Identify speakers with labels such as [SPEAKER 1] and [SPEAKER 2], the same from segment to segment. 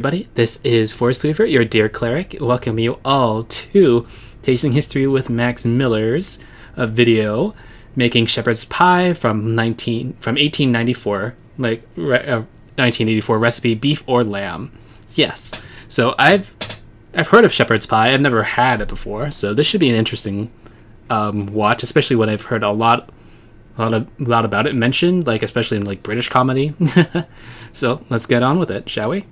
[SPEAKER 1] Everybody, this is Forrest Weaver, your dear cleric. Welcome you all to Tasting History with Max Miller's video making shepherd's pie from 1894, 1984 recipe beef or lamb. Yes, so I've heard of shepherd's pie. I've never had it before, so this should be an interesting watch, especially when I've heard a lot about it mentioned, especially in British comedy. So let's get on with it, shall we?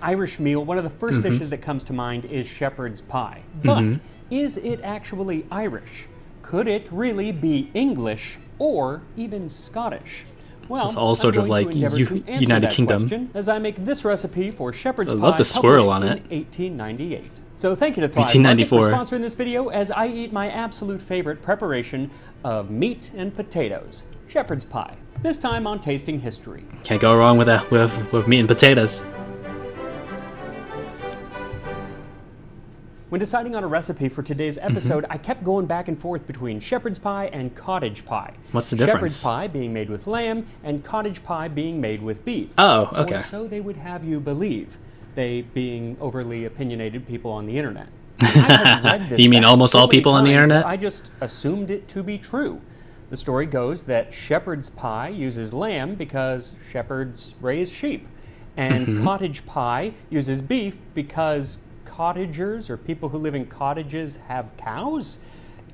[SPEAKER 2] Irish meal, one of the first dishes that comes to mind is shepherd's pie. But is it actually Irish? Could it really be English or even Scottish? Well,
[SPEAKER 1] it's all sort of United Kingdom.
[SPEAKER 2] As I make this recipe for shepherd's
[SPEAKER 1] I
[SPEAKER 2] pie,
[SPEAKER 1] love the swirl on
[SPEAKER 2] in
[SPEAKER 1] it.
[SPEAKER 2] 1898. So thank you to Thrive
[SPEAKER 1] 1894
[SPEAKER 2] Market for sponsoring this video as I eat my absolute favorite preparation of meat and potatoes, shepherd's pie. This time on Tasting History.
[SPEAKER 1] Can't go wrong with that with meat and potatoes.
[SPEAKER 2] When deciding on a recipe for today's episode, I kept going back and forth between shepherd's pie and cottage pie.
[SPEAKER 1] What's the difference?
[SPEAKER 2] Shepherd's pie being made with lamb and cottage pie being made with beef.
[SPEAKER 1] Oh, okay.
[SPEAKER 2] Or so they would have you believe, they being overly opinionated people on the internet. I had read this
[SPEAKER 1] You mean
[SPEAKER 2] fact
[SPEAKER 1] almost
[SPEAKER 2] so
[SPEAKER 1] all
[SPEAKER 2] many
[SPEAKER 1] people on the
[SPEAKER 2] times that
[SPEAKER 1] internet?
[SPEAKER 2] I just assumed it to be true. The story goes that shepherd's pie uses lamb because shepherds raise sheep, and cottage pie uses beef because cottagers or people who live in cottages have cows.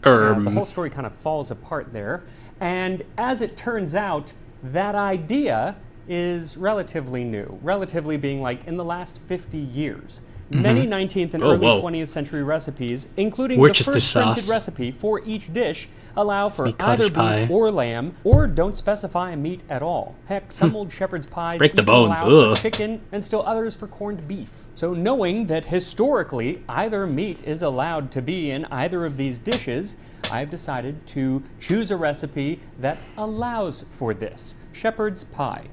[SPEAKER 2] The whole story kind of falls apart there. And as it turns out, that idea is relatively new, relatively being in the last 50 years. Many 19th and early 20th century recipes, including the first printed recipe for each dish, allow for either beef or lamb, or don't specify a meat at all. Heck, some old shepherd's pies
[SPEAKER 1] Break the
[SPEAKER 2] even
[SPEAKER 1] bones.
[SPEAKER 2] allow for chicken, and still others for corned beef. So knowing that historically either meat is allowed to be in either of these dishes, I've decided to choose a recipe that allows for this. Shepherd's pie.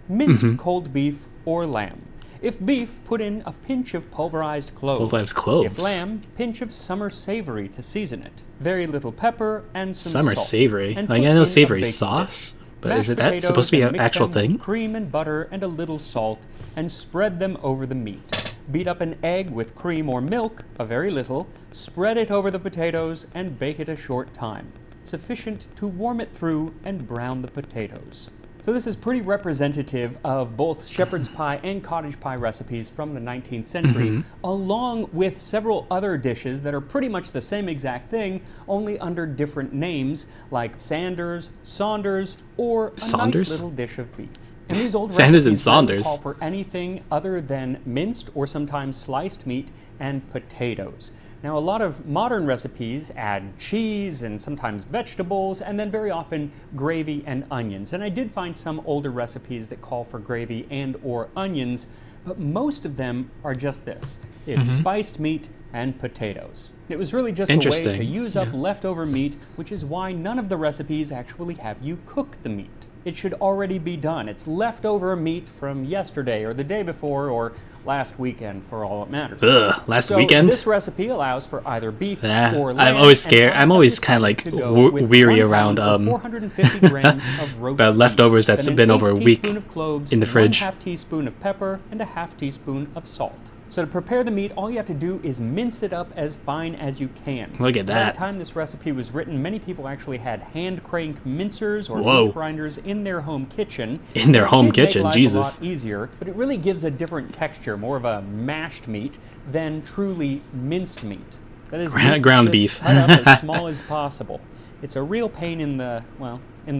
[SPEAKER 2] Minced cold beef or lamb. If beef, put in a pinch of pulverized cloves.
[SPEAKER 1] Pulverized cloves?
[SPEAKER 2] If lamb, pinch of summer savory to season it. Very little pepper and some
[SPEAKER 1] Summer
[SPEAKER 2] salt.
[SPEAKER 1] savory?
[SPEAKER 2] And
[SPEAKER 1] I
[SPEAKER 2] put
[SPEAKER 1] know
[SPEAKER 2] in a
[SPEAKER 1] savory
[SPEAKER 2] baking
[SPEAKER 1] sauce,
[SPEAKER 2] dish.
[SPEAKER 1] but
[SPEAKER 2] Mashed
[SPEAKER 1] is it that supposed to be
[SPEAKER 2] potatoes
[SPEAKER 1] an
[SPEAKER 2] and
[SPEAKER 1] actual
[SPEAKER 2] mix them
[SPEAKER 1] thing?
[SPEAKER 2] with cream and butter and a little salt, and spread them over the meat. Beat up an egg with cream or milk, a very little, spread it over the potatoes, and bake it a short time, sufficient to warm it through and brown the potatoes. So this is pretty representative of both shepherd's pie and cottage pie recipes from the 19th century, along with several other dishes that are pretty much the same exact thing, only under different names, like Sanders, Saunders, or a nice little dish of beef. And these old
[SPEAKER 1] Sanders and
[SPEAKER 2] recipes don't
[SPEAKER 1] Saunders
[SPEAKER 2] call for anything other than minced or sometimes sliced meat and potatoes. Now, a lot of modern recipes add cheese and sometimes vegetables, and then very often gravy and onions. And I did find some older recipes that call for gravy and or onions, but most of them are just this. It's spiced meat and potatoes. It was really just a way to use up leftover meat, which is why none of the recipes actually have you cook the meat. It should already be done. It's leftover meat from yesterday or the day before or last weekend for all it matters.
[SPEAKER 1] Last weekend?
[SPEAKER 2] This recipe allows for either beef or lamb.
[SPEAKER 1] I'm always scared. I'm always kind of weary around
[SPEAKER 2] 450 grams of roast
[SPEAKER 1] about leftovers that's been over a week
[SPEAKER 2] of cloves,
[SPEAKER 1] in the fridge.
[SPEAKER 2] 1/2 teaspoon of pepper and a 1/2 teaspoon of salt. So to prepare the meat, all you have to do is mince it up as fine as you can.
[SPEAKER 1] Look at that.
[SPEAKER 2] By the time this recipe was written, many people actually had hand crank mincers or meat grinders in their home kitchen.
[SPEAKER 1] In their home kitchen,
[SPEAKER 2] make life
[SPEAKER 1] Jesus.
[SPEAKER 2] a lot easier, but it really gives a different texture, more of a mashed meat than truly minced meat. That is
[SPEAKER 1] ground beef.
[SPEAKER 2] Cut up as small as possible. It's a real pain in the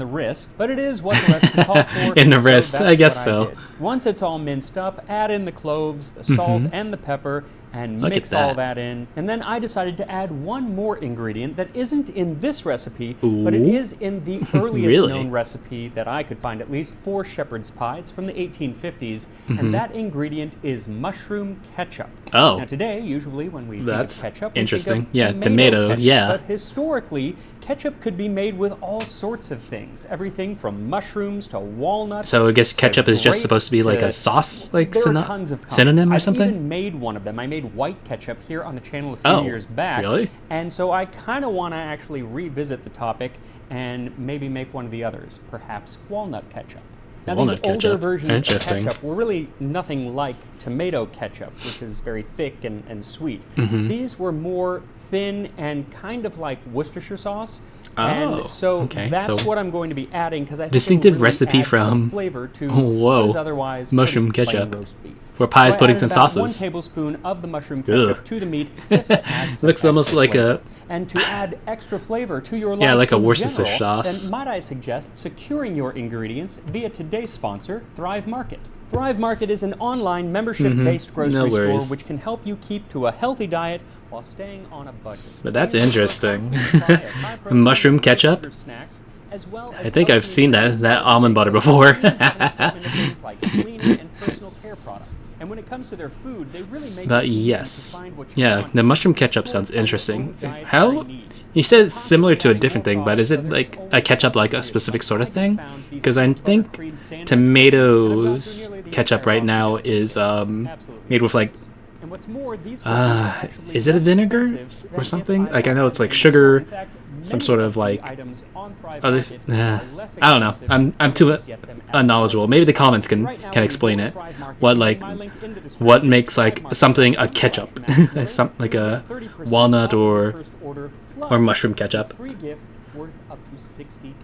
[SPEAKER 2] wrist, but it is what the recipe called for.
[SPEAKER 1] In the wrist, I guess so.
[SPEAKER 2] Did. Once it's all minced up, add in the cloves, the salt, and the pepper, and mix all that in. And then I decided to add one more ingredient that isn't in this recipe, but it is in the earliest known recipe that I could find, at least, for shepherd's pie. It's from the 1850s, and that ingredient is mushroom ketchup.
[SPEAKER 1] Oh.
[SPEAKER 2] Now today, usually when we think of ketchup,
[SPEAKER 1] interesting.
[SPEAKER 2] We think of
[SPEAKER 1] Tomato
[SPEAKER 2] ketchup, But historically, ketchup could be made with all sorts of things. Everything from mushrooms to walnuts.
[SPEAKER 1] So I guess ketchup is just supposed to be like a sauce,
[SPEAKER 2] there are tons of
[SPEAKER 1] synonym or
[SPEAKER 2] I've
[SPEAKER 1] something?
[SPEAKER 2] even made one of them. I made white ketchup here on the channel a few years back.
[SPEAKER 1] Really?
[SPEAKER 2] And so I kind of want to actually revisit the topic and maybe make one of the others, perhaps walnut ketchup. Now,
[SPEAKER 1] Walnut
[SPEAKER 2] these older
[SPEAKER 1] ketchup.
[SPEAKER 2] versions of
[SPEAKER 1] Interesting.
[SPEAKER 2] ketchup were really nothing like tomato ketchup, which is very thick and sweet.
[SPEAKER 1] Mm-hmm.
[SPEAKER 2] These were more thin and kind of like Worcestershire sauce.
[SPEAKER 1] Oh,
[SPEAKER 2] And so
[SPEAKER 1] okay.
[SPEAKER 2] that's
[SPEAKER 1] So
[SPEAKER 2] what I'm going to be adding because I think
[SPEAKER 1] distinctive
[SPEAKER 2] it will really
[SPEAKER 1] recipe
[SPEAKER 2] add
[SPEAKER 1] from-
[SPEAKER 2] some flavor to
[SPEAKER 1] Whoa.
[SPEAKER 2] what is otherwise
[SPEAKER 1] Mushroom
[SPEAKER 2] pretty plain
[SPEAKER 1] ketchup.
[SPEAKER 2] roast beef.
[SPEAKER 1] for pies,
[SPEAKER 2] So I
[SPEAKER 1] puddings,
[SPEAKER 2] added
[SPEAKER 1] and
[SPEAKER 2] about
[SPEAKER 1] sauces.
[SPEAKER 2] 1 tablespoon of the mushroom ketchup
[SPEAKER 1] Ugh.
[SPEAKER 2] to the meat. Just to add some
[SPEAKER 1] Looks almost
[SPEAKER 2] extra
[SPEAKER 1] like
[SPEAKER 2] flavor.
[SPEAKER 1] a-
[SPEAKER 2] And to add extra flavor to your
[SPEAKER 1] Yeah,
[SPEAKER 2] life
[SPEAKER 1] like a
[SPEAKER 2] in
[SPEAKER 1] Worcestershire
[SPEAKER 2] general,
[SPEAKER 1] sauce.
[SPEAKER 2] then might I suggest securing your ingredients via today's sponsor, Thrive Market. Thrive Market is an online membership-based grocery
[SPEAKER 1] No
[SPEAKER 2] store
[SPEAKER 1] worries.
[SPEAKER 2] which can help you keep to a healthy diet while staying on a budget.
[SPEAKER 1] But that's
[SPEAKER 2] They offer a
[SPEAKER 1] interesting.
[SPEAKER 2] constant supply of high-protein,
[SPEAKER 1] Mushroom ketchup?
[SPEAKER 2] sugar snacks, as well as
[SPEAKER 1] I think I've
[SPEAKER 2] healthy
[SPEAKER 1] seen that
[SPEAKER 2] nutrients
[SPEAKER 1] almond butter
[SPEAKER 2] that
[SPEAKER 1] before.
[SPEAKER 2] include an assortment of things like cleaning and personal care products. And when it comes to their food, they really make
[SPEAKER 1] But
[SPEAKER 2] it easy
[SPEAKER 1] yes.
[SPEAKER 2] to find what you
[SPEAKER 1] Yeah,
[SPEAKER 2] want.
[SPEAKER 1] the mushroom ketchup
[SPEAKER 2] Sort
[SPEAKER 1] sounds
[SPEAKER 2] of your
[SPEAKER 1] interesting.
[SPEAKER 2] own dietary
[SPEAKER 1] How?
[SPEAKER 2] needs.
[SPEAKER 1] You said it's similar to a different thing, but is it like a ketchup like a specific sort of thing? Because I think tomatoes ketchup right now is made with like
[SPEAKER 2] And what's more, these cookies are actually
[SPEAKER 1] is it a
[SPEAKER 2] less
[SPEAKER 1] vinegar
[SPEAKER 2] expensive
[SPEAKER 1] or
[SPEAKER 2] than
[SPEAKER 1] something?
[SPEAKER 2] if
[SPEAKER 1] Like I know it's like
[SPEAKER 2] in
[SPEAKER 1] sugar,
[SPEAKER 2] In fact,
[SPEAKER 1] some
[SPEAKER 2] many
[SPEAKER 1] sort
[SPEAKER 2] of
[SPEAKER 1] of
[SPEAKER 2] the
[SPEAKER 1] like
[SPEAKER 2] items on Thrive
[SPEAKER 1] others.
[SPEAKER 2] Market are less
[SPEAKER 1] I don't know.
[SPEAKER 2] expensive
[SPEAKER 1] I'm too
[SPEAKER 2] and get them at
[SPEAKER 1] unknowledgeable.
[SPEAKER 2] stores.
[SPEAKER 1] Maybe the comments can
[SPEAKER 2] Right now,
[SPEAKER 1] can
[SPEAKER 2] when
[SPEAKER 1] explain
[SPEAKER 2] you
[SPEAKER 1] it.
[SPEAKER 2] go to Thrive Market,
[SPEAKER 1] What
[SPEAKER 2] use
[SPEAKER 1] like
[SPEAKER 2] my link in the
[SPEAKER 1] what
[SPEAKER 2] description,
[SPEAKER 1] makes like
[SPEAKER 2] Thrive Market,
[SPEAKER 1] something a
[SPEAKER 2] slash
[SPEAKER 1] ketchup,
[SPEAKER 2] Max Miller,
[SPEAKER 1] some like
[SPEAKER 2] you'll
[SPEAKER 1] a
[SPEAKER 2] get 30%
[SPEAKER 1] walnut
[SPEAKER 2] off your
[SPEAKER 1] or
[SPEAKER 2] first order,
[SPEAKER 1] or
[SPEAKER 2] plus
[SPEAKER 1] mushroom
[SPEAKER 2] a
[SPEAKER 1] ketchup.
[SPEAKER 2] free gift worth up to $60.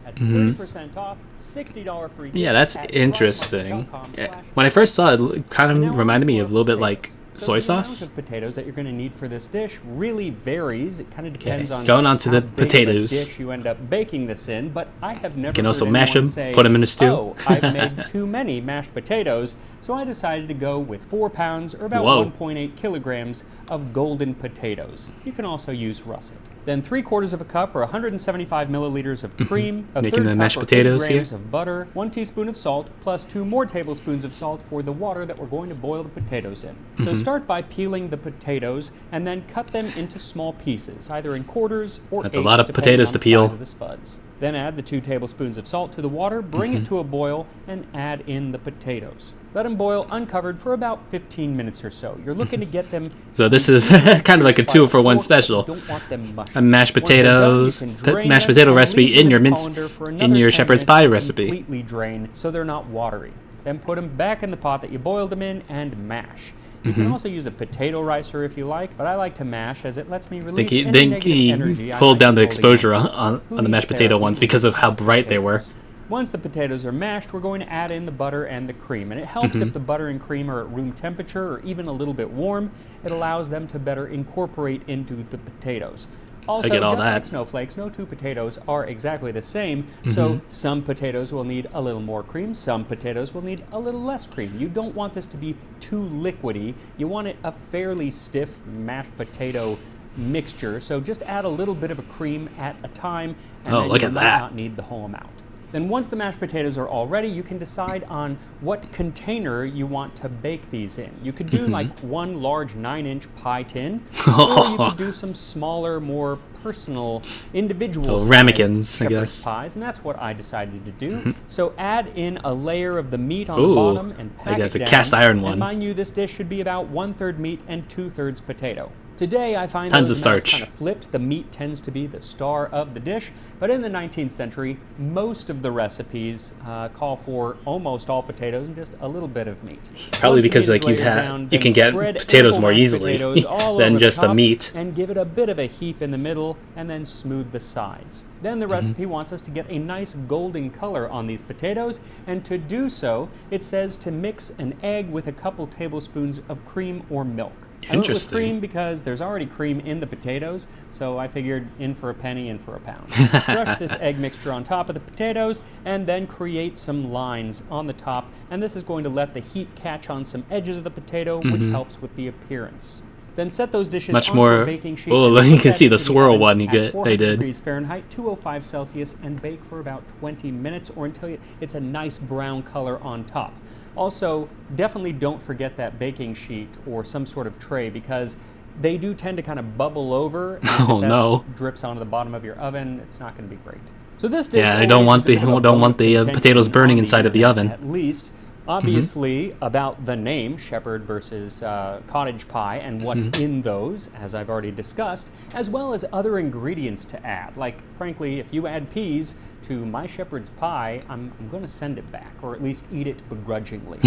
[SPEAKER 2] That's
[SPEAKER 1] Mhm.
[SPEAKER 2] 30% off, $60 free gift.
[SPEAKER 1] Yeah, that's
[SPEAKER 2] at
[SPEAKER 1] interesting.
[SPEAKER 2] thrivemarket.com/.
[SPEAKER 1] When I first saw it, it kind
[SPEAKER 2] And now
[SPEAKER 1] of
[SPEAKER 2] on
[SPEAKER 1] reminded me
[SPEAKER 2] to
[SPEAKER 1] of a little bit
[SPEAKER 2] our
[SPEAKER 1] like
[SPEAKER 2] potatoes.
[SPEAKER 1] soy
[SPEAKER 2] So the amount
[SPEAKER 1] sauce.
[SPEAKER 2] of potatoes that you're going to need for this dish really varies. It kind of depends on
[SPEAKER 1] going on to
[SPEAKER 2] how
[SPEAKER 1] the
[SPEAKER 2] big of a
[SPEAKER 1] potatoes.
[SPEAKER 2] dish you end up baking this in. But I have never
[SPEAKER 1] can also
[SPEAKER 2] heard
[SPEAKER 1] mash
[SPEAKER 2] anyone
[SPEAKER 1] 'em,
[SPEAKER 2] say,
[SPEAKER 1] put 'em in a stew.
[SPEAKER 2] "Oh, I've made too many mashed potatoes," so I decided to go with 4 pounds or about
[SPEAKER 1] Whoa.
[SPEAKER 2] 1.8 kilograms of golden potatoes. You can also use russet. Then 3/4 of a cup or 175 milliliters of cream, a
[SPEAKER 1] Making
[SPEAKER 2] third
[SPEAKER 1] the
[SPEAKER 2] cup
[SPEAKER 1] mashed
[SPEAKER 2] or 80
[SPEAKER 1] potatoes
[SPEAKER 2] grams
[SPEAKER 1] here.
[SPEAKER 2] of butter, 1 teaspoon of salt, plus 2 more tablespoons of salt for the water that we're going to boil the potatoes in. So start by peeling the potatoes and then cut them into small pieces, either in quarters or
[SPEAKER 1] That's a
[SPEAKER 2] eighths,
[SPEAKER 1] lot of
[SPEAKER 2] depending
[SPEAKER 1] potatoes
[SPEAKER 2] on
[SPEAKER 1] to
[SPEAKER 2] the
[SPEAKER 1] peel.
[SPEAKER 2] size of the spuds. Then add the 2 tablespoons of salt to the water, bring it to a boil, and add in the potatoes. Let them boil uncovered for about 15 minutes or so. You're looking to get them.
[SPEAKER 1] So this is kind of like a
[SPEAKER 2] by
[SPEAKER 1] 2-for-1
[SPEAKER 2] fork.
[SPEAKER 1] special.
[SPEAKER 2] You don't want them mushy.
[SPEAKER 1] A mashed
[SPEAKER 2] Once they're done, you
[SPEAKER 1] potatoes,
[SPEAKER 2] can drain
[SPEAKER 1] mashed
[SPEAKER 2] them
[SPEAKER 1] potato
[SPEAKER 2] and
[SPEAKER 1] recipe
[SPEAKER 2] leave them
[SPEAKER 1] in your
[SPEAKER 2] the
[SPEAKER 1] mince,
[SPEAKER 2] colander for
[SPEAKER 1] in
[SPEAKER 2] another
[SPEAKER 1] your
[SPEAKER 2] 10
[SPEAKER 1] shepherd's
[SPEAKER 2] minutes
[SPEAKER 1] pie
[SPEAKER 2] to
[SPEAKER 1] recipe.
[SPEAKER 2] Completely drain so they're not watery. Then put them back in the pot that you boiled them in and mash. You
[SPEAKER 1] Mm-hmm.
[SPEAKER 2] can also use a potato ricer if you like, but I like to mash as it lets me release
[SPEAKER 1] Think
[SPEAKER 2] any
[SPEAKER 1] he
[SPEAKER 2] negative energy I
[SPEAKER 1] pulled
[SPEAKER 2] might
[SPEAKER 1] down the
[SPEAKER 2] be holding
[SPEAKER 1] exposure
[SPEAKER 2] on.
[SPEAKER 1] on
[SPEAKER 2] Who
[SPEAKER 1] the
[SPEAKER 2] needs
[SPEAKER 1] mashed potato
[SPEAKER 2] therapy
[SPEAKER 1] ones
[SPEAKER 2] when
[SPEAKER 1] because
[SPEAKER 2] you
[SPEAKER 1] of how
[SPEAKER 2] have
[SPEAKER 1] bright they were.
[SPEAKER 2] potatoes? Once the potatoes are mashed, we're going to add in the butter and the cream. And it helps if the butter and cream are at room temperature or even a little bit warm. It allows them to better incorporate into the potatoes. Also,
[SPEAKER 1] get all
[SPEAKER 2] just like
[SPEAKER 1] that.
[SPEAKER 2] snowflakes, no 2 potatoes are exactly the same. So some potatoes will need a little more cream, some potatoes will need a little less cream. You don't want this to be too liquidy. You want it a fairly stiff mashed potato mixture. So just add a little bit of a cream at a time, and
[SPEAKER 1] Oh,
[SPEAKER 2] then
[SPEAKER 1] look
[SPEAKER 2] you
[SPEAKER 1] at
[SPEAKER 2] might
[SPEAKER 1] that.
[SPEAKER 2] not need the whole amount. Then once the mashed potatoes are all ready, you can decide on what container you want to bake these in. You could do like one large 9-inch pie tin, or you could do some smaller, more personal, individual
[SPEAKER 1] Oh, ramekins, I
[SPEAKER 2] shepherd's
[SPEAKER 1] guess.
[SPEAKER 2] pies, and that's what I decided to do. So add in a layer of the meat on
[SPEAKER 1] Ooh,
[SPEAKER 2] the bottom and
[SPEAKER 1] I
[SPEAKER 2] pack
[SPEAKER 1] guess
[SPEAKER 2] it
[SPEAKER 1] a
[SPEAKER 2] down.
[SPEAKER 1] cast iron
[SPEAKER 2] And
[SPEAKER 1] one.
[SPEAKER 2] mind you, this dish should be about 1/3 meat and 2/3 potato. Today, I find
[SPEAKER 1] Tons
[SPEAKER 2] those
[SPEAKER 1] of
[SPEAKER 2] amounts
[SPEAKER 1] starch.
[SPEAKER 2] kind of flipped. The meat tends to be the star of the dish, but in the 19th century, most of the recipes call for almost all potatoes and just a little bit of meat.
[SPEAKER 1] Probably
[SPEAKER 2] Once the
[SPEAKER 1] because
[SPEAKER 2] meat
[SPEAKER 1] like
[SPEAKER 2] is
[SPEAKER 1] you
[SPEAKER 2] layered down,
[SPEAKER 1] you
[SPEAKER 2] then
[SPEAKER 1] can get
[SPEAKER 2] spread
[SPEAKER 1] potatoes
[SPEAKER 2] ample
[SPEAKER 1] more
[SPEAKER 2] mashed
[SPEAKER 1] easily
[SPEAKER 2] potatoes all
[SPEAKER 1] than
[SPEAKER 2] over
[SPEAKER 1] just the
[SPEAKER 2] top
[SPEAKER 1] meat.
[SPEAKER 2] and give it a bit of a heap in the middle, and then smooth the sides. Then the recipe wants us to get a nice golden color on these potatoes, and to do so, it says to mix an egg with a couple tablespoons of cream or milk. I went with
[SPEAKER 1] Interesting.
[SPEAKER 2] cream because there's already cream in the potatoes, so I figured in for a penny, in for a pound. Brush this egg mixture on top of the potatoes, and then create some lines on the top, and this is going to let the heat catch on some edges of the potato, which helps with the appearance. Then set those dishes
[SPEAKER 1] Much
[SPEAKER 2] onto
[SPEAKER 1] more-
[SPEAKER 2] a baking sheet.
[SPEAKER 1] oh,
[SPEAKER 2] and
[SPEAKER 1] you
[SPEAKER 2] put
[SPEAKER 1] can
[SPEAKER 2] that
[SPEAKER 1] see the
[SPEAKER 2] into
[SPEAKER 1] swirl
[SPEAKER 2] oven
[SPEAKER 1] one you
[SPEAKER 2] at
[SPEAKER 1] get-
[SPEAKER 2] 400
[SPEAKER 1] they did.
[SPEAKER 2] degrees Fahrenheit, 205 Celsius, and bake for about 20 minutes or until it's a nice brown color on top. Also, definitely don't forget that baking sheet or some sort of tray because they do tend to kind of bubble over. And
[SPEAKER 1] Oh,
[SPEAKER 2] if that
[SPEAKER 1] no.
[SPEAKER 2] drips onto the bottom of your oven, it's not going to be great. So this dish
[SPEAKER 1] Yeah, I
[SPEAKER 2] always
[SPEAKER 1] don't want
[SPEAKER 2] is a bit
[SPEAKER 1] the-
[SPEAKER 2] of a
[SPEAKER 1] don't
[SPEAKER 2] bone
[SPEAKER 1] want
[SPEAKER 2] of
[SPEAKER 1] the,
[SPEAKER 2] contention
[SPEAKER 1] potatoes burning
[SPEAKER 2] on the
[SPEAKER 1] inside of the
[SPEAKER 2] internet,
[SPEAKER 1] oven.
[SPEAKER 2] At least, Obviously, about the name, shepherd versus cottage pie, and what's in those, as I've already discussed, as well as other ingredients to add. Like, frankly, if you add peas to my shepherd's pie, I'm going to send it back, or at least eat it begrudgingly.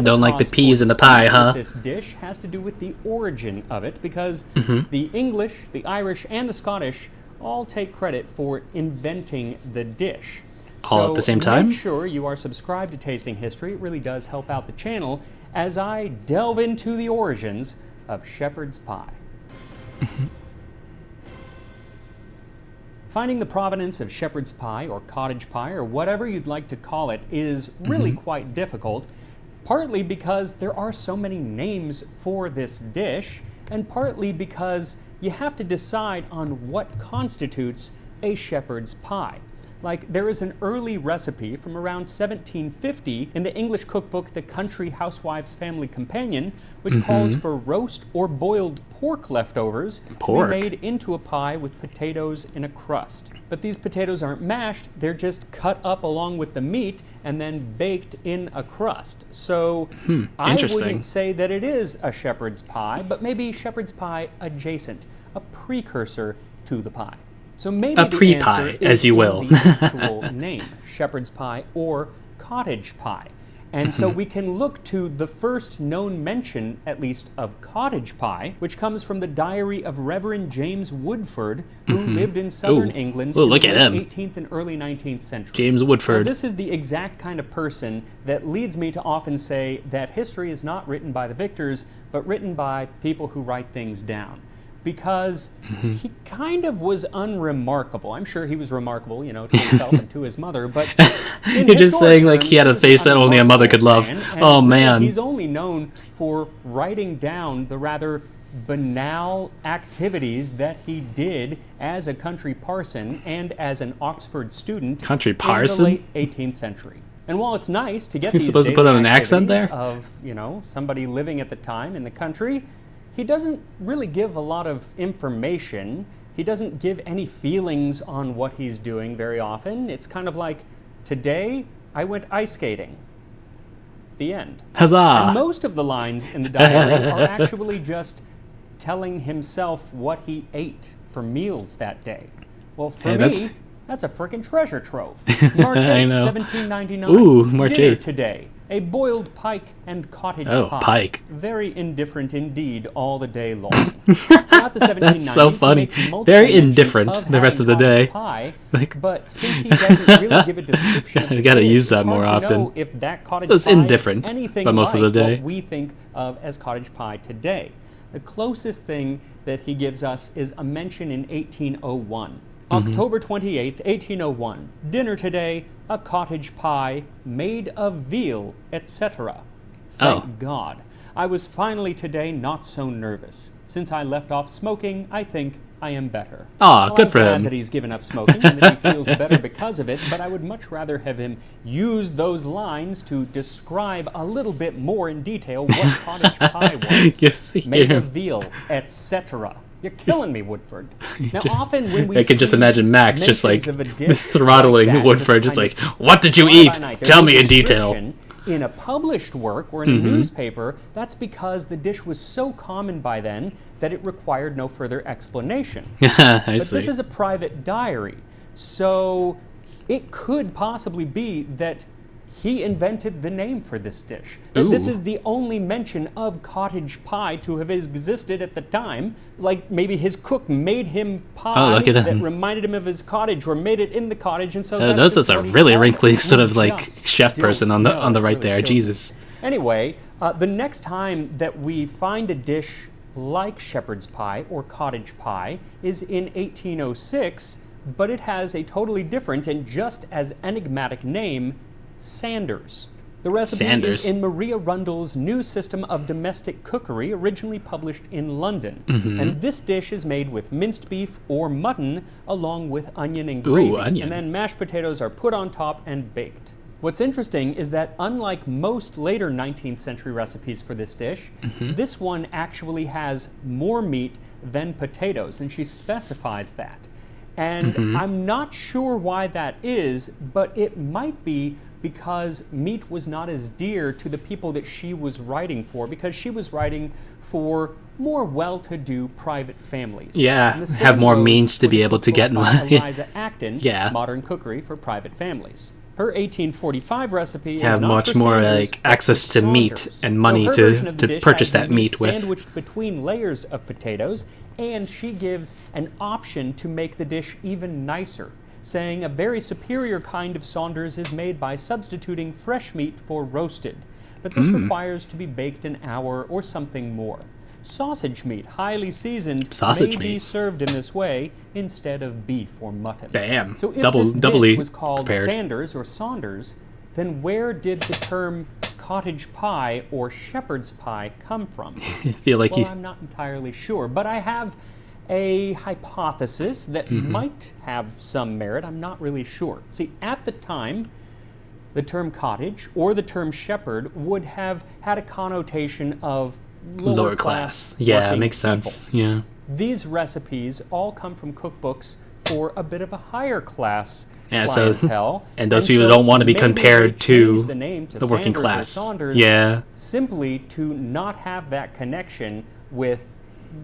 [SPEAKER 1] Don't like the peas in the pie, huh?
[SPEAKER 2] This dish has to do with the origin of it, because the English, the Irish, and the Scottish all take credit for inventing the dish.
[SPEAKER 1] All at the same time?
[SPEAKER 2] Make sure you are subscribed to Tasting History. It really does help out the channel as I delve into the origins of shepherd's pie. Finding the provenance of shepherd's pie or cottage pie or whatever you'd like to call it is really quite difficult, partly because there are so many names for this dish, and partly because you have to decide on what constitutes a shepherd's pie. Like, there is an early recipe from around 1750 in the English cookbook The Country Housewife's Family Companion, which calls for roast or boiled pork leftovers to be made into a pie with potatoes in a crust. But these potatoes aren't mashed, they're just cut up along with the meat and then baked in a crust. So I wouldn't say that it is a shepherd's pie, but maybe shepherd's pie adjacent, a precursor to the pie. So maybe
[SPEAKER 1] a pre-pie, as you will.
[SPEAKER 2] The actual name, shepherd's pie or cottage pie. And so we can look to the first known mention, at least, of cottage pie, which comes from the diary of Reverend James Woodford, who lived in southern England in the late 18th and early 19th century.
[SPEAKER 1] James Woodford.
[SPEAKER 2] Now, this is the exact kind of person that leads me to often say that history is not written by the victors, but written by people who write things down. Because he kind of was unremarkable. I'm sure he was remarkable, you know, to himself and to his mother, but
[SPEAKER 1] you're just saying like he had a face that only a mother could love. Oh man.
[SPEAKER 2] He's only known for writing down the rather banal activities that he did as a country parson and as an Oxford student
[SPEAKER 1] country parson?
[SPEAKER 2] In the late 18th century. And while it's nice to get
[SPEAKER 1] You're
[SPEAKER 2] these
[SPEAKER 1] supposed to put on an accent there
[SPEAKER 2] of, you know, somebody living at the time in the country, he doesn't really give a lot of information. He doesn't give any feelings on what he's doing very often. It's kind of like, today I went ice skating. The end.
[SPEAKER 1] Huzzah!
[SPEAKER 2] And most of the lines in the diary are actually just telling himself what he ate for meals that day. Well, for me, that's a frickin' treasure trove. March 8th, 1799.
[SPEAKER 1] Ooh, March 8th.
[SPEAKER 2] Dinner today. A boiled pike and cottage pie.
[SPEAKER 1] Oh, pike.
[SPEAKER 2] Very indifferent indeed all the day long. Throughout the 1790s,
[SPEAKER 1] That's so funny. Very indifferent the rest of the day.
[SPEAKER 2] Pie, but since he doesn't really give a description,
[SPEAKER 1] you gotta use that more often.
[SPEAKER 2] Know if that cottage
[SPEAKER 1] it's
[SPEAKER 2] pie
[SPEAKER 1] indifferent,
[SPEAKER 2] is anything
[SPEAKER 1] but most
[SPEAKER 2] like
[SPEAKER 1] of the day.
[SPEAKER 2] what we think of as cottage pie today. The closest thing that he gives us is a mention in 1801. October 28th, 1801. Dinner today, a cottage pie made of veal, etc. Thank God. I was finally today not so nervous. Since I left off smoking, I think I am better.
[SPEAKER 1] Aw, good for him.
[SPEAKER 2] I'm glad that he's given up smoking and that he feels better because of it, but I would much rather have him use those lines to describe a little bit more in detail what cottage pie was. Made of veal, etc. You're killing me, Woodford. Now, often when we
[SPEAKER 1] I can just imagine Max just like throttling
[SPEAKER 2] like that,
[SPEAKER 1] Woodford, just like, what did you eat? Tell me in detail.
[SPEAKER 2] In a published work or in a newspaper, that's because the dish was so common by then that it required no further explanation.
[SPEAKER 1] But
[SPEAKER 2] this is a private diary, so it could possibly be that he invented the name for this dish. That this is the only mention of cottage pie to have existed at the time. Like maybe his cook made him pie that reminded him of his cottage, or made it in the cottage, and so
[SPEAKER 1] that's a really wrinkly sort of like chef person on the right there. Jesus.
[SPEAKER 2] Anyway, the next time that we find a dish like shepherd's pie or cottage pie is in 1806, but it has a totally different and just as enigmatic name, Sanders. The recipe is in Maria Rundle's New System of Domestic Cookery, originally published in London. And this dish is made with minced beef or mutton, along with onion and gravy. And then mashed potatoes are put on top and baked. What's interesting is that unlike most later 19th century recipes for this dish, this one actually has more meat than potatoes, and she specifies that. And I'm not sure why that is, but it might be because meat was not as dear to the people that she was writing for, because she was writing for more well-to-do private families.
[SPEAKER 1] Yeah,
[SPEAKER 2] And the same
[SPEAKER 1] have more
[SPEAKER 2] goes
[SPEAKER 1] means to
[SPEAKER 2] for
[SPEAKER 1] be
[SPEAKER 2] the
[SPEAKER 1] able to
[SPEAKER 2] cookbook
[SPEAKER 1] get
[SPEAKER 2] by
[SPEAKER 1] one.
[SPEAKER 2] Eliza Acton,
[SPEAKER 1] Yeah.
[SPEAKER 2] Modern Cookery for Private Families. Her 1845 recipe
[SPEAKER 1] Have
[SPEAKER 2] is not
[SPEAKER 1] much
[SPEAKER 2] for
[SPEAKER 1] more
[SPEAKER 2] Sanders,
[SPEAKER 1] like
[SPEAKER 2] but
[SPEAKER 1] access
[SPEAKER 2] for
[SPEAKER 1] to meat
[SPEAKER 2] Saunders.
[SPEAKER 1] and money
[SPEAKER 2] Her
[SPEAKER 1] to
[SPEAKER 2] version of the dish
[SPEAKER 1] purchase
[SPEAKER 2] has
[SPEAKER 1] that
[SPEAKER 2] the
[SPEAKER 1] meat with.
[SPEAKER 2] sandwiched between layers of potatoes, and she gives an option to make the dish even nicer, saying a very superior kind of Saunders is made by substituting fresh meat for roasted, but this requires to be baked an hour or something more. Sausage meat, highly seasoned,
[SPEAKER 1] Sausage
[SPEAKER 2] may be
[SPEAKER 1] meat.
[SPEAKER 2] served in this way instead of beef or mutton.
[SPEAKER 1] Bam.
[SPEAKER 2] So if
[SPEAKER 1] Double-
[SPEAKER 2] this dish
[SPEAKER 1] doubly
[SPEAKER 2] was called
[SPEAKER 1] prepared.
[SPEAKER 2] Sanders or Saunders, then where did the term cottage pie or shepherd's pie come from?
[SPEAKER 1] I feel like
[SPEAKER 2] Well,
[SPEAKER 1] he
[SPEAKER 2] I'm not entirely sure, but I have a hypothesis that might have some merit. I'm not really sure. See, at the time, the term cottage or the term shepherd would have had a connotation of lower class.
[SPEAKER 1] Yeah,
[SPEAKER 2] working
[SPEAKER 1] makes sense.
[SPEAKER 2] people.
[SPEAKER 1] Yeah.
[SPEAKER 2] These recipes all come from cookbooks for a bit of a higher class
[SPEAKER 1] Yeah, so-
[SPEAKER 2] clientele.
[SPEAKER 1] and those people don't want to be
[SPEAKER 2] maybe they
[SPEAKER 1] compared to
[SPEAKER 2] changed the name to
[SPEAKER 1] the working
[SPEAKER 2] Sanders or
[SPEAKER 1] class.
[SPEAKER 2] Saunders
[SPEAKER 1] Yeah.
[SPEAKER 2] simply to not have that connection with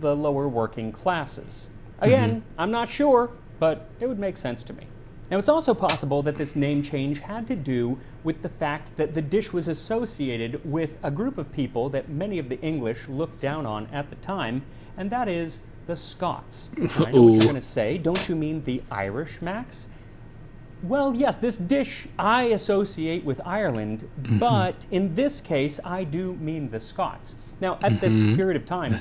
[SPEAKER 2] the lower working classes. Again, I'm not sure, but it would make sense to me. Now, it's also possible that this name change had to do with the fact that the dish was associated with a group of people that many of the English looked down on at the time, and that is the Scots. I know what
[SPEAKER 1] Ooh.
[SPEAKER 2] you're going to say. Don't you mean the Irish, Max? Well, yes, this dish I associate with Ireland, but in this case, I do mean the Scots. Now, at this period of time,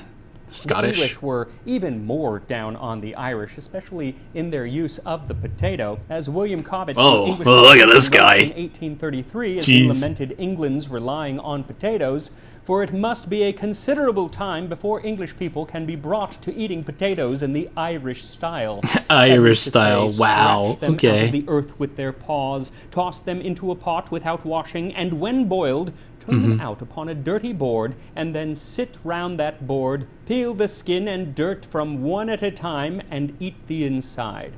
[SPEAKER 1] Scottish.
[SPEAKER 2] the English were even more down on the Irish, especially in their use of the potato. As William Cobbett,
[SPEAKER 1] Oh,
[SPEAKER 2] the English
[SPEAKER 1] well, look at this
[SPEAKER 2] wrote
[SPEAKER 1] guy.
[SPEAKER 2] in 1833, as he
[SPEAKER 1] Jeez.
[SPEAKER 2] lamented England's relying on potatoes, for it must be a considerable time before English people can be brought to eating potatoes in the Irish style.
[SPEAKER 1] Irish
[SPEAKER 2] That is to
[SPEAKER 1] style,
[SPEAKER 2] say,
[SPEAKER 1] wow,
[SPEAKER 2] scratch them out
[SPEAKER 1] okay.
[SPEAKER 2] of the earth with their paws, toss them into a pot without washing, and when boiled, turn them out upon a dirty board, and then sit round that board, peel the skin and dirt from one at a time, and eat the inside.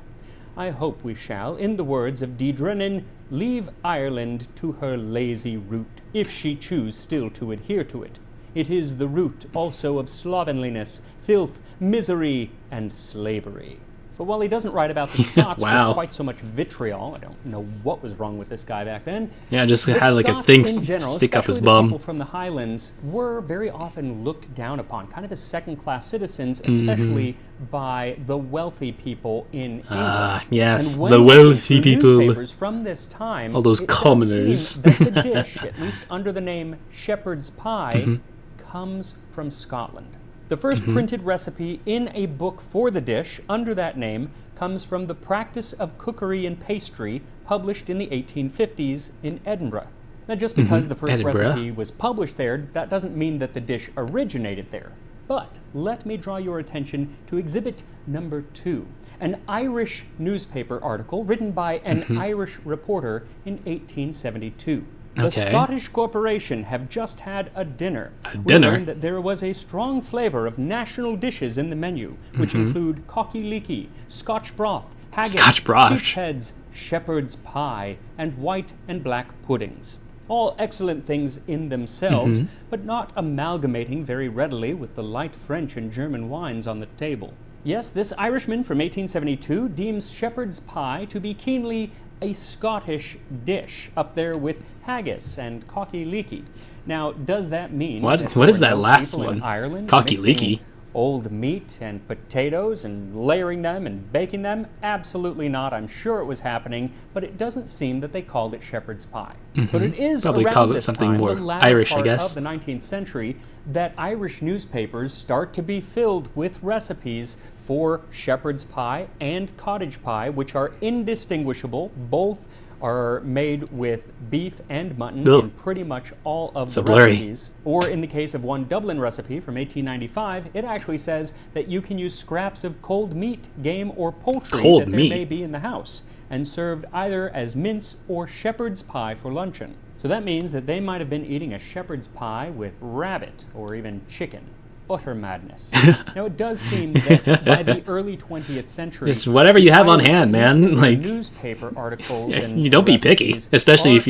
[SPEAKER 2] I hope we shall, in the words of D. Drennan, leave Ireland to her lazy root, if she choose still to adhere to it. It is the root also of slovenliness, filth, misery, and slavery. But while he doesn't write about the Scots
[SPEAKER 1] Wow.
[SPEAKER 2] with quite so much vitriol, I don't know what was wrong with this guy back then.
[SPEAKER 1] Yeah, just
[SPEAKER 2] The
[SPEAKER 1] had like a
[SPEAKER 2] Scots
[SPEAKER 1] thing
[SPEAKER 2] in general,
[SPEAKER 1] stick up his
[SPEAKER 2] especially the
[SPEAKER 1] bum.
[SPEAKER 2] people from the Highlands were very often looked down upon, kind of as second-class citizens, especially by the wealthy people in England.
[SPEAKER 1] Ah, yes,
[SPEAKER 2] And when
[SPEAKER 1] the
[SPEAKER 2] we read
[SPEAKER 1] wealthy
[SPEAKER 2] through
[SPEAKER 1] people.
[SPEAKER 2] newspapers from this time,
[SPEAKER 1] All those
[SPEAKER 2] it does
[SPEAKER 1] commoners.
[SPEAKER 2] seem that the dish, at least under the name shepherd's pie,
[SPEAKER 1] Mm-hmm.
[SPEAKER 2] comes from Scotland. The first printed recipe in a book for the dish under that name comes from the Practice of Cookery and Pastry, published in the 1850s in Edinburgh. Now, just because the first
[SPEAKER 1] Edinburgh.
[SPEAKER 2] recipe was published there, that doesn't mean that the dish originated there. But let me draw your attention to exhibit number 2, an Irish newspaper article written by an Irish reporter in 1872. The
[SPEAKER 1] Okay.
[SPEAKER 2] Scottish Corporation have just had a dinner.
[SPEAKER 1] A
[SPEAKER 2] We
[SPEAKER 1] dinner?
[SPEAKER 2] learned that there was a strong flavor of national dishes in the menu, which include cocky leekie, Scotch broth, haggis,
[SPEAKER 1] Scotch broth.
[SPEAKER 2] sheep's heads, shepherd's pie, and white and black puddings. All excellent things in themselves, but not amalgamating very readily with the light French and German wines on the table. Yes, this Irishman from 1872 deems shepherd's pie to be keenly a Scottish dish, up there with haggis and cocky leekie. Now, does that mean
[SPEAKER 1] What-
[SPEAKER 2] that
[SPEAKER 1] what
[SPEAKER 2] there
[SPEAKER 1] is
[SPEAKER 2] were
[SPEAKER 1] that
[SPEAKER 2] no
[SPEAKER 1] last
[SPEAKER 2] people in
[SPEAKER 1] one?
[SPEAKER 2] Ireland
[SPEAKER 1] Cocky
[SPEAKER 2] mixing
[SPEAKER 1] leekie?
[SPEAKER 2] old meat and potatoes and layering them and baking them? Absolutely not. I'm sure it was happening, but it doesn't seem that they called it shepherd's pie. But it is
[SPEAKER 1] Probably
[SPEAKER 2] around
[SPEAKER 1] called it
[SPEAKER 2] this
[SPEAKER 1] something
[SPEAKER 2] time,
[SPEAKER 1] more
[SPEAKER 2] the latter
[SPEAKER 1] Irish, I
[SPEAKER 2] part
[SPEAKER 1] guess.
[SPEAKER 2] of the 19th century, that Irish newspapers start to be filled with recipes for shepherd's pie and cottage pie, which are indistinguishable. Both are made with beef and mutton
[SPEAKER 1] Ugh.
[SPEAKER 2] in pretty much all of
[SPEAKER 1] So
[SPEAKER 2] the
[SPEAKER 1] blurry.
[SPEAKER 2] recipes. Or in the case of one Dublin recipe from 1895, it actually says that you can use scraps of cold meat, game, or poultry
[SPEAKER 1] Cold
[SPEAKER 2] that there
[SPEAKER 1] meat?
[SPEAKER 2] may be in the house, and served either as mince or shepherd's pie for luncheon. So that means that they might have been eating a shepherd's pie with rabbit or even chicken. utter madness. Now, it does seem that by the early 20th century,
[SPEAKER 1] Just whatever you have on hand,
[SPEAKER 2] at least
[SPEAKER 1] man.
[SPEAKER 2] in the
[SPEAKER 1] Like,
[SPEAKER 2] newspaper articles and
[SPEAKER 1] you don't be picky,
[SPEAKER 2] recipes
[SPEAKER 1] especially
[SPEAKER 2] are
[SPEAKER 1] if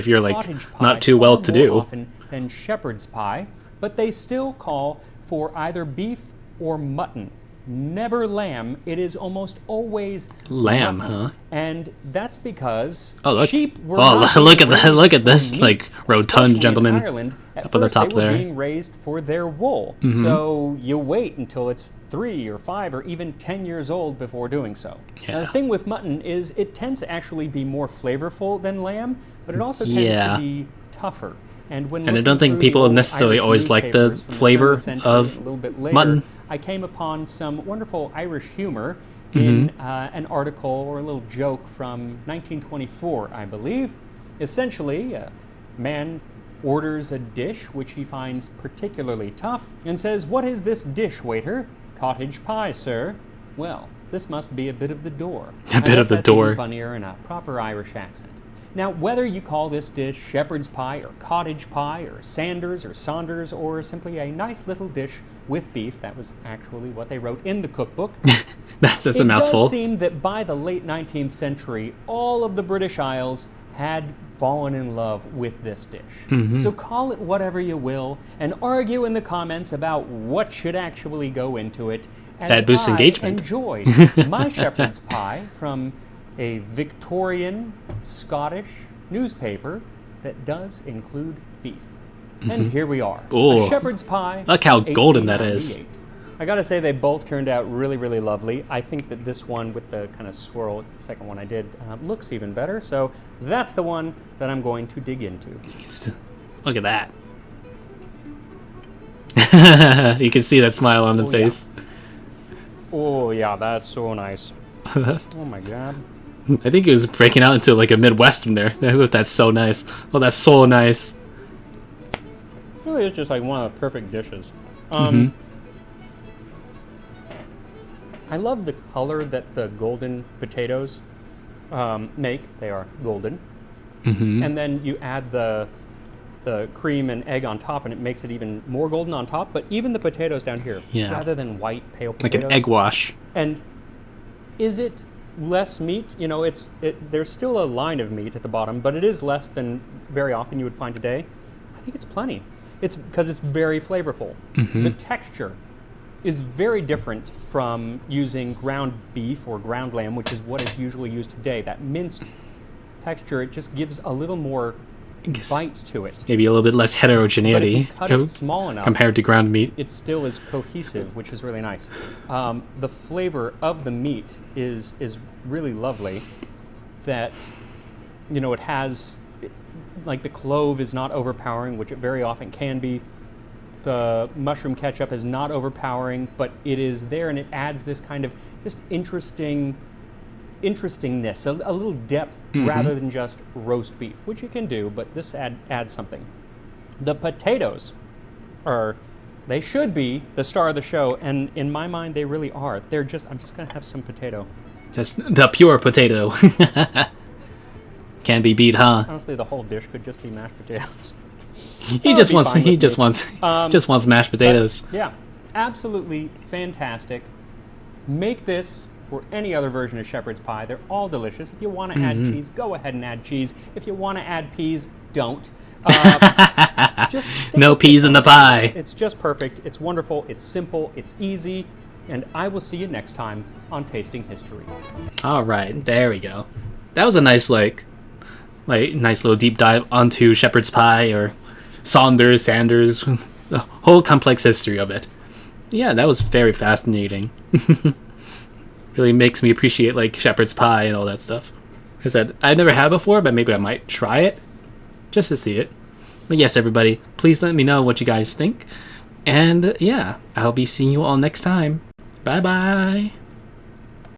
[SPEAKER 1] you're
[SPEAKER 2] calling
[SPEAKER 1] like
[SPEAKER 2] cottage pie
[SPEAKER 1] not too
[SPEAKER 2] far
[SPEAKER 1] well to
[SPEAKER 2] more
[SPEAKER 1] do.
[SPEAKER 2] often than shepherd's pie, but they still call for either beef or mutton. Never lamb. It is almost always
[SPEAKER 1] Lamb,
[SPEAKER 2] mutton.
[SPEAKER 1] huh?
[SPEAKER 2] And that's because
[SPEAKER 1] Oh, look.
[SPEAKER 2] sheep were
[SPEAKER 1] Oh,
[SPEAKER 2] not
[SPEAKER 1] look
[SPEAKER 2] being
[SPEAKER 1] at that-
[SPEAKER 2] raised
[SPEAKER 1] look at
[SPEAKER 2] for
[SPEAKER 1] this,
[SPEAKER 2] meat,
[SPEAKER 1] like, rotund
[SPEAKER 2] especially in
[SPEAKER 1] gentleman
[SPEAKER 2] Ireland. At
[SPEAKER 1] up on the
[SPEAKER 2] first,
[SPEAKER 1] top
[SPEAKER 2] they were
[SPEAKER 1] there.
[SPEAKER 2] being raised for their wool. So you wait until it's 3 or 5 or even 10 years old before doing so. Now, the
[SPEAKER 1] Yeah.
[SPEAKER 2] thing with mutton is it tends to actually be more flavorful than lamb, but it also tends
[SPEAKER 1] Yeah.
[SPEAKER 2] to be tougher. And when
[SPEAKER 1] And I
[SPEAKER 2] looking
[SPEAKER 1] don't think
[SPEAKER 2] through the
[SPEAKER 1] people
[SPEAKER 2] old
[SPEAKER 1] necessarily
[SPEAKER 2] Irish
[SPEAKER 1] always like the
[SPEAKER 2] newspapers from turn
[SPEAKER 1] flavor
[SPEAKER 2] the century
[SPEAKER 1] of
[SPEAKER 2] and a little bit later,
[SPEAKER 1] mutton.
[SPEAKER 2] I came upon some wonderful Irish humor
[SPEAKER 1] Mm-hmm.
[SPEAKER 2] in an article or a little joke from 1924, I believe. Essentially, a man orders a dish which he finds particularly tough and says, "What is this dish, waiter?" "Cottage pie, sir." "Well, this must be a bit of the door."
[SPEAKER 1] A bit of the
[SPEAKER 2] That's even
[SPEAKER 1] door.
[SPEAKER 2] funnier in a proper Irish accent. Now, whether you call this dish shepherd's pie or cottage pie or Sanders or Saunders or simply a nice little dish with beef, that was actually what they wrote in the cookbook.
[SPEAKER 1] That's a
[SPEAKER 2] It
[SPEAKER 1] mouthful.
[SPEAKER 2] does seem that by the late 19th century, all of the British Isles had fallen in love with this dish. So call it whatever you will and argue in the comments about what should actually go into it. As
[SPEAKER 1] That boosts
[SPEAKER 2] I
[SPEAKER 1] engagement.
[SPEAKER 2] enjoyed my shepherd's pie from a Victorian Scottish newspaper that does include beef. And here we are.
[SPEAKER 1] Ooh.
[SPEAKER 2] A shepherd's pie.
[SPEAKER 1] Look how golden that is.
[SPEAKER 2] 1898. I gotta say, they both turned out really, really lovely. I think that this one with the kind of swirl, it's the second one I did, looks even better. So that's the one that I'm going to dig into.
[SPEAKER 1] Look at that. You can see that smile on the
[SPEAKER 2] Oh, yeah.
[SPEAKER 1] face.
[SPEAKER 2] Oh yeah, that's so nice. Oh my god.
[SPEAKER 1] I think it was breaking out into like a Midwestern there. That's so nice. Oh, that's so nice.
[SPEAKER 2] Really is just like one of the perfect dishes. I love the color that the golden potatoes make. They are golden. And then you add the cream and egg on top, and it makes it even more golden on top. But even the potatoes down here,
[SPEAKER 1] Yeah.
[SPEAKER 2] rather than white, pale
[SPEAKER 1] Like
[SPEAKER 2] potatoes.
[SPEAKER 1] an egg wash.
[SPEAKER 2] And is it less meat? You know, there's still a line of meat at the bottom, but it is less than very often you would find today. I think it's plenty. It's because it's very flavorful. The texture is very different from using ground beef or ground lamb, which is what is usually used today. That minced texture, it just gives a little more
[SPEAKER 1] guess
[SPEAKER 2] bite to it.
[SPEAKER 1] Maybe a little bit less
[SPEAKER 2] But if you
[SPEAKER 1] heterogeneity
[SPEAKER 2] cut it small enough,
[SPEAKER 1] compared to ground meat.
[SPEAKER 2] it still is cohesive, which is really nice. The flavor of the meat is really lovely. That, you know, it has, like the clove is not overpowering, which it very often can be. The mushroom ketchup is not overpowering, but it is there, and it adds this kind of just interestingness, a little depth, rather than just roast beef, which you can do, but this adds something. The potatoes they should be the star of the show, and in my mind, they really are. I'm just gonna have some potato.
[SPEAKER 1] Just the pure potato. Can't be beat, huh?
[SPEAKER 2] Honestly, the whole dish could just be mashed potatoes.
[SPEAKER 1] He
[SPEAKER 2] would
[SPEAKER 1] just
[SPEAKER 2] be
[SPEAKER 1] wants
[SPEAKER 2] fine
[SPEAKER 1] he
[SPEAKER 2] with
[SPEAKER 1] just
[SPEAKER 2] me.
[SPEAKER 1] wants just wants mashed potatoes.
[SPEAKER 2] Yeah, absolutely fantastic. Make this or any other version of shepherd's pie. They're all delicious. If you want to add cheese, go ahead and add cheese. If you want to add peas, don't. Just stick
[SPEAKER 1] No
[SPEAKER 2] with
[SPEAKER 1] peas in the pie.
[SPEAKER 2] It's just perfect. It's wonderful. It's simple. It's easy. And I will see you next time on Tasting History.
[SPEAKER 1] All right, there we go. That was a nice like nice little deep dive onto shepherd's pie or Sanders, the whole complex history of it. Yeah, that was very fascinating. Really makes me appreciate like shepherd's pie and all that stuff. Like I said, I've never had before, but maybe I might try it just to see it. But yes, everybody, please let me know what you guys think. And yeah, I'll be seeing you all next time. Bye bye.